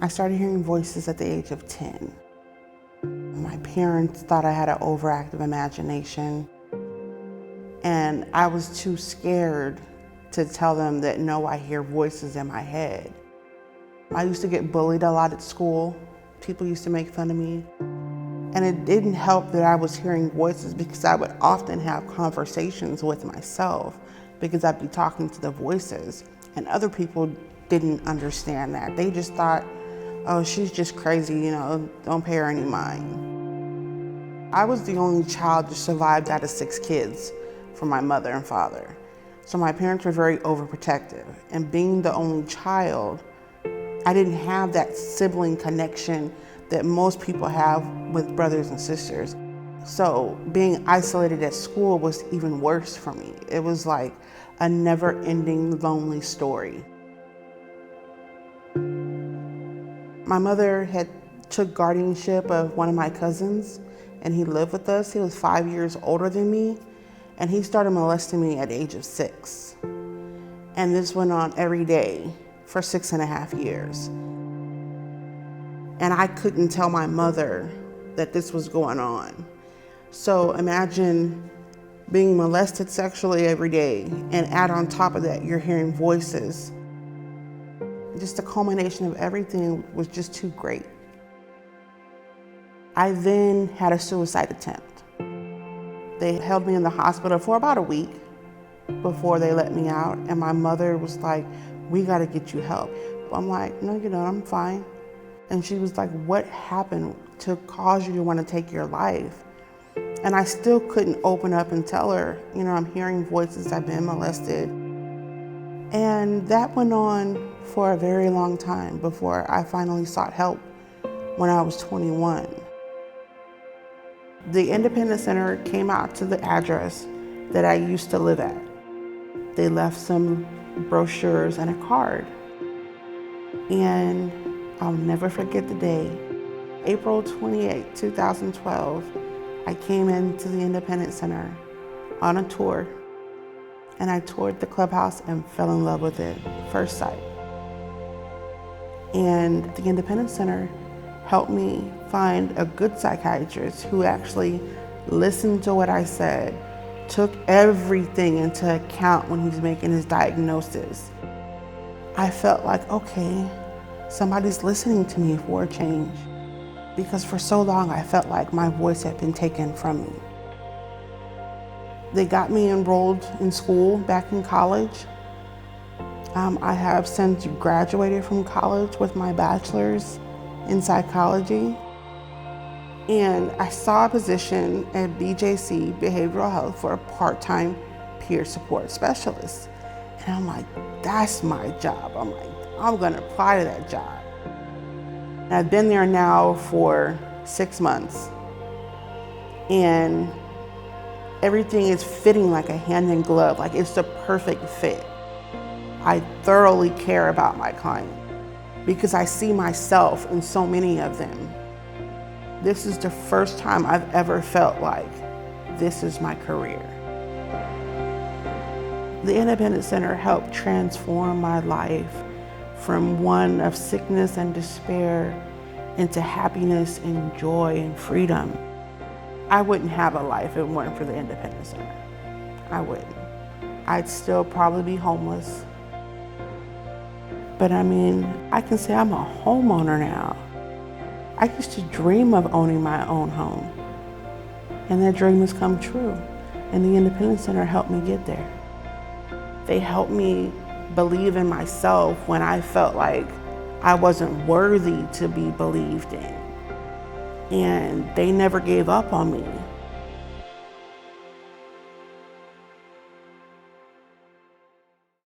I started hearing voices at the age of 10. My parents thought I had an overactive imagination, and I was too scared to tell them that no, I hear voices in my head. I used to get bullied a lot at school. People used to make fun of me. And it didn't help that I was hearing voices, because I would often have conversations with myself because I'd be talking to the voices, and other people didn't understand that. They just thought, oh, she's just crazy, you know, don't pay her any mind. I was the only child that survived out of 6 kids from my mother and father. So my parents were very overprotective, and being the only child, I didn't have that sibling connection that most people have with brothers and sisters. So being isolated at school was even worse for me. It was like a never-ending lonely story. My mother had took guardianship of one of my cousins, and he lived with us. He was 5 years older than me, and he started molesting me at the age of 6. And this went on every day for 6.5 years. And I couldn't tell my mother that this was going on. So imagine being molested sexually every day, and add on top of that, you're hearing voices. Just the culmination of everything was just too great. I then had a suicide attempt. They held me in the hospital for about a week before they let me out, and my mother was like, we gotta get you help. I'm like, no, you know, I'm fine. And she was like, what happened to cause you to want to take your life? And I still couldn't open up and tell her, you know, I'm hearing voices, I've been molested. And that went on for a very long time before I finally sought help when I was 21. The Independent Center came out to the address that I used to live at. They left some brochures and a card. And I'll never forget the day. April 28, 2012, I came into the Independent Center on a tour, and I toured the clubhouse and fell in love with it first sight. And the Independent Center helped me find a good psychiatrist who actually listened to what I said, took everything into account when he's making his diagnosis. I felt like, okay, somebody's listening to me for a change, because for so long I felt like my voice had been taken from me. They got me enrolled in school back in college. I have since graduated from college with my bachelor's in psychology. And I saw a position at BJC, Behavioral Health, for a part-time peer support specialist. And I'm like, that's my job. I'm like, I'm gonna apply to that job. And I've been there now for 6 months, and everything is fitting like a hand in glove, like it's the perfect fit. I thoroughly care about my client because I see myself in so many of them. This is the first time I've ever felt like this is my career. The Independent Center helped transform my life from one of sickness and despair into happiness and joy and freedom. I wouldn't have a life if it weren't for the Independent Center. I wouldn't. I'd still probably be homeless. But I mean, I can say I'm a homeowner now. I used to dream of owning my own home, and that dream has come true. And the Independent Center helped me get there. They helped me believe in myself when I felt like I wasn't worthy to be believed in. And they never gave up on me.